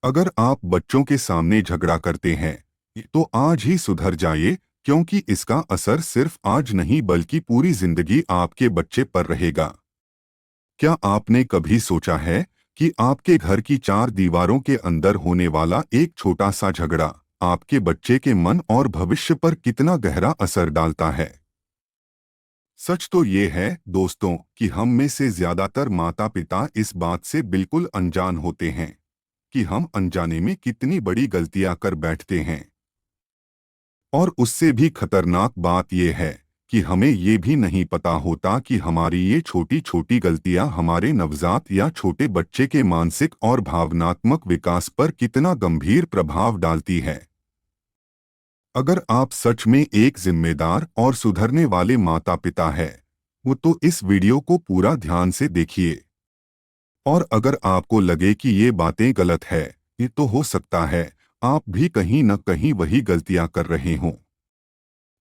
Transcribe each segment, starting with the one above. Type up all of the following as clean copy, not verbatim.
अगर आप बच्चों के सामने झगड़ा करते हैं तो आज ही सुधर जाइए, क्योंकि इसका असर सिर्फ आज नहीं बल्कि पूरी जिंदगी आपके बच्चे पर रहेगा। क्या आपने कभी सोचा है कि आपके घर की चार दीवारों के अंदर होने वाला एक छोटा सा झगड़ा आपके बच्चे के मन और भविष्य पर कितना गहरा असर डालता है? सच तो ये है दोस्तों कि हम में से ज्यादातर माता पिता इस बात से बिल्कुल अनजान होते हैं कि हम अनजाने में कितनी बड़ी गलतियां कर बैठते हैं। और उससे भी खतरनाक बात यह है कि हमें ये भी नहीं पता होता कि हमारी ये छोटी छोटी गलतियां हमारे नवजात या छोटे बच्चे के मानसिक और भावनात्मक विकास पर कितना गंभीर प्रभाव डालती है। अगर आप सच में एक जिम्मेदार और सुधरने वाले माता पिता हैं, वो तो इस वीडियो को पूरा ध्यान से देखिए। और अगर आपको लगे कि ये बातें गलत है, ये तो हो सकता है आप भी कहीं न कहीं वही गलतियां कर रहे हों।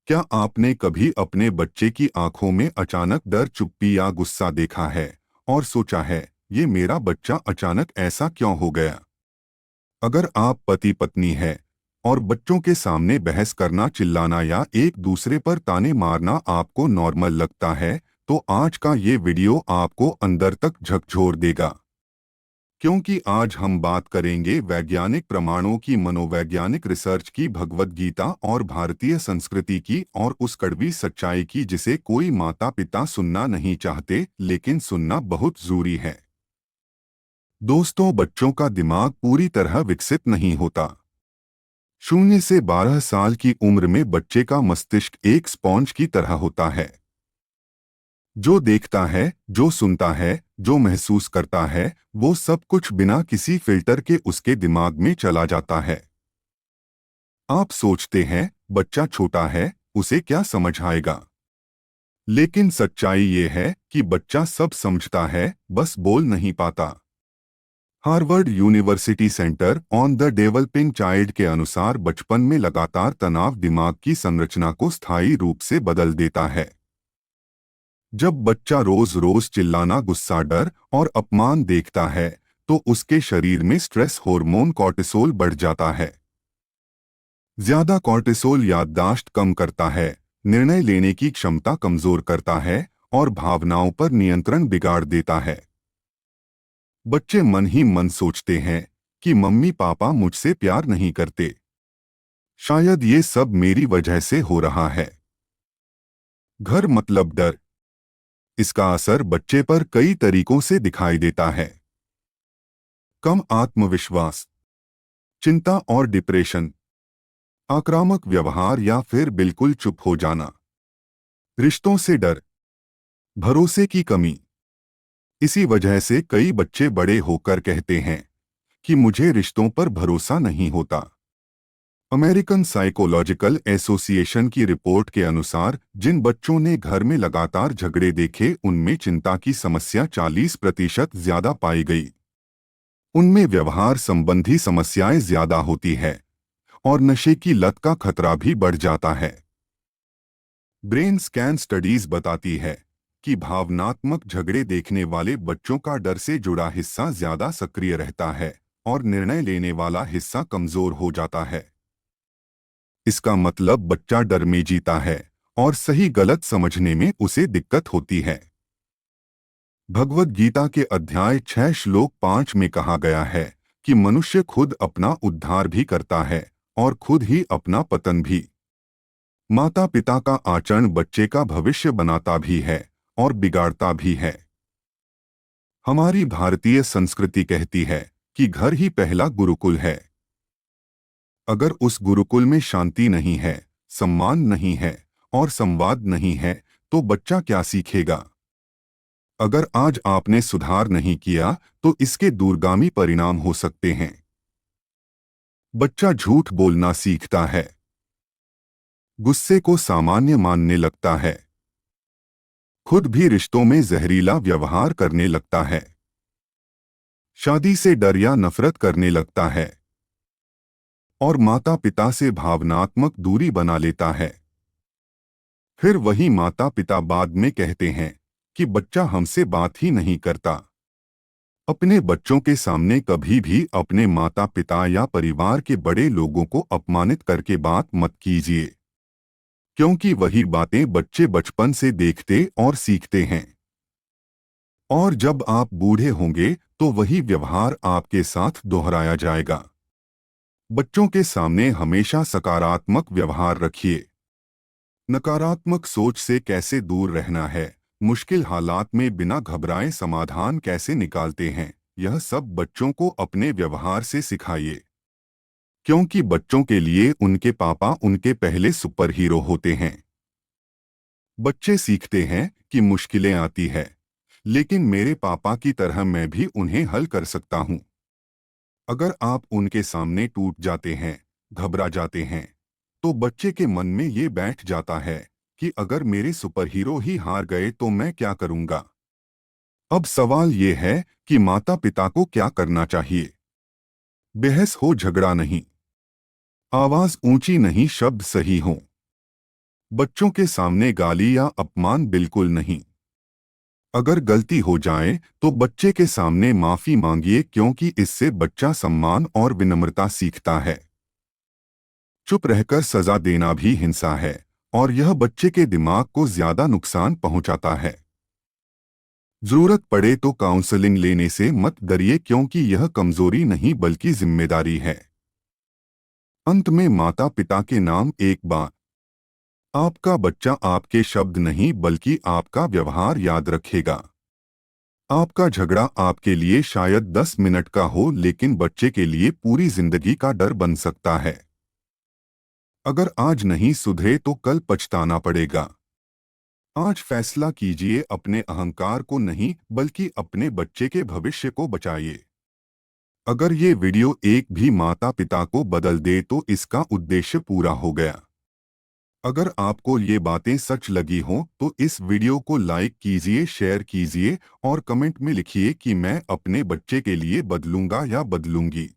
क्या आपने कभी अपने बच्चे की आंखों में अचानक डर, चुप्पी या गुस्सा देखा है और सोचा है ये मेरा बच्चा अचानक ऐसा क्यों हो गया? अगर आप पति पत्नी हैं और बच्चों के सामने बहस करना, चिल्लाना या एक दूसरे पर ताने मारना आपको नॉर्मल लगता है, तो आज का ये वीडियो आपको अंदर तक झकझोर देगा। क्योंकि आज हम बात करेंगे वैज्ञानिक प्रमाणों की, मनोवैज्ञानिक रिसर्च की, भगवद गीता और भारतीय संस्कृति की, और उस कड़वी सच्चाई की जिसे कोई माता पिता सुनना नहीं चाहते लेकिन सुनना बहुत जरूरी है। दोस्तों, बच्चों का दिमाग पूरी तरह विकसित नहीं होता। 0 से 12 साल की उम्र में बच्चे का मस्तिष्क एक स्पॉन्ज की तरह होता है। जो देखता है, जो सुनता है, जो महसूस करता है, वो सब कुछ बिना किसी फिल्टर के उसके दिमाग में चला जाता है। आप सोचते हैं बच्चा छोटा है, उसे क्या समझ आएगा? लेकिन सच्चाई ये है कि बच्चा सब समझता है, बस बोल नहीं पाता। Harvard university centre on the developing child के अनुसार बचपन में लगातार तनाव दिमाग की संरचना को स्थायी रूप से बदल देता है। जब बच्चा रोज रोज चिल्लाना, गुस्सा, डर और अपमान देखता है, तो उसके शरीर में स्ट्रेस हार्मोन कॉर्टिसोल बढ़ जाता है। ज्यादा कॉर्टिसोल याददाश्त कम करता है, निर्णय लेने की क्षमता कमजोर करता है और भावनाओं पर नियंत्रण बिगाड़ देता है। बच्चे मन ही मन सोचते हैं कि मम्मी पापा मुझसे प्यार नहीं करते। शायद ये सब मेरी वजह से हो रहा है। घर मतलब डर। इसका असर बच्चे पर कई तरीकों से दिखाई देता है। कम आत्मविश्वास, चिंता और डिप्रेशन, आक्रामक व्यवहार या फिर बिल्कुल चुप हो जाना, रिश्तों से डर, भरोसे की कमी। इसी वजह से कई बच्चे बड़े होकर कहते हैं कि मुझे रिश्तों पर भरोसा नहीं होता। अमेरिकन साइकोलॉजिकल एसोसिएशन की रिपोर्ट के अनुसार जिन बच्चों ने घर में लगातार झगड़े देखे, उनमें चिंता की समस्या 40% ज्यादा पाई गई। उनमें व्यवहार संबंधी समस्याएं ज्यादा होती है और नशे की लत का खतरा भी बढ़ जाता है। ब्रेन स्कैन स्टडीज बताती है कि भावनात्मक झगड़े देखने वाले बच्चों का डर से जुड़ा हिस्सा ज्यादा सक्रिय रहता है और निर्णय लेने वाला हिस्सा कमजोर हो जाता है। इसका मतलब बच्चा डर में जीता है और सही गलत समझने में उसे दिक्कत होती है। भगवद गीता के अध्याय 6 श्लोक 5 में कहा गया है कि मनुष्य खुद अपना उद्धार भी करता है और खुद ही अपना पतन भी। माता पिता का आचरण बच्चे का भविष्य बनाता भी है और बिगाड़ता भी है। हमारी भारतीय संस्कृति कहती है कि घर ही पहला गुरुकुल है। अगर उस गुरुकुल में शांति नहीं है, सम्मान नहीं है और संवाद नहीं है, तो बच्चा क्या सीखेगा? अगर आज आपने सुधार नहीं किया तो इसके दूरगामी परिणाम हो सकते हैं। बच्चा झूठ बोलना सीखता है, गुस्से को सामान्य मानने लगता है, खुद भी रिश्तों में जहरीला व्यवहार करने लगता है, शादी से डर या नफरत करने लगता है और माता पिता से भावनात्मक दूरी बना लेता है। फिर वही माता पिता बाद में कहते हैं कि बच्चा हमसे बात ही नहीं करता। अपने बच्चों के सामने कभी भी अपने माता पिता या परिवार के बड़े लोगों को अपमानित करके बात मत कीजिए, क्योंकि वही बातें बच्चे बचपन से देखते और सीखते हैं। और जब आप बूढ़े होंगे तो वही व्यवहार आपके साथ दोहराया जाएगा। बच्चों के सामने हमेशा सकारात्मक व्यवहार रखिए। नकारात्मक सोच से कैसे दूर रहना है, मुश्किल हालात में बिना घबराए समाधान कैसे निकालते हैं, यह सब बच्चों को अपने व्यवहार से सिखाइए। क्योंकि बच्चों के लिए उनके पापा उनके पहले सुपर हीरो होते हैं। बच्चे सीखते हैं कि मुश्किलें आती है, लेकिन मेरे पापा की तरह मैं भी उन्हें हल कर सकता हूँ। अगर आप उनके सामने टूट जाते हैं, घबरा जाते हैं, तो बच्चे के मन में ये बैठ जाता है कि अगर मेरे सुपर हीरो ही हार गए तो मैं क्या करूँगा। अब सवाल ये है कि माता पिता को क्या करना चाहिए। बहस हो, झगड़ा नहीं। आवाज ऊंची नहीं, शब्द सही हो। बच्चों के सामने गाली या अपमान बिल्कुल नहीं। अगर गलती हो जाए तो बच्चे के सामने माफी मांगिए, क्योंकि इससे बच्चा सम्मान और विनम्रता सीखता है। चुप रहकर सजा देना भी हिंसा है, और यह बच्चे के दिमाग को ज्यादा नुकसान पहुंचाता है। जरूरत पड़े तो काउंसलिंग लेने से मत डरिए, क्योंकि यह कमजोरी नहीं बल्कि जिम्मेदारी है। अंत में माता पिता के नाम एक बात। आपका बच्चा आपके शब्द नहीं बल्कि आपका व्यवहार याद रखेगा। आपका झगड़ा आपके लिए शायद 10 मिनट का हो, लेकिन बच्चे के लिए पूरी जिंदगी का डर बन सकता है। अगर आज नहीं सुधरे तो कल पछताना पड़ेगा। आज फैसला कीजिए, अपने अहंकार को नहीं बल्कि अपने बच्चे के भविष्य को बचाइए। अगर ये वीडियो एक भी माता पिता को बदल दे तो इसका उद्देश्य पूरा हो गया। अगर आपको ये बातें सच लगी हों तो इस वीडियो को लाइक कीजिए, शेयर कीजिए और कमेंट में लिखिए कि मैं अपने बच्चे के लिए बदलूंगा या बदलूंगी।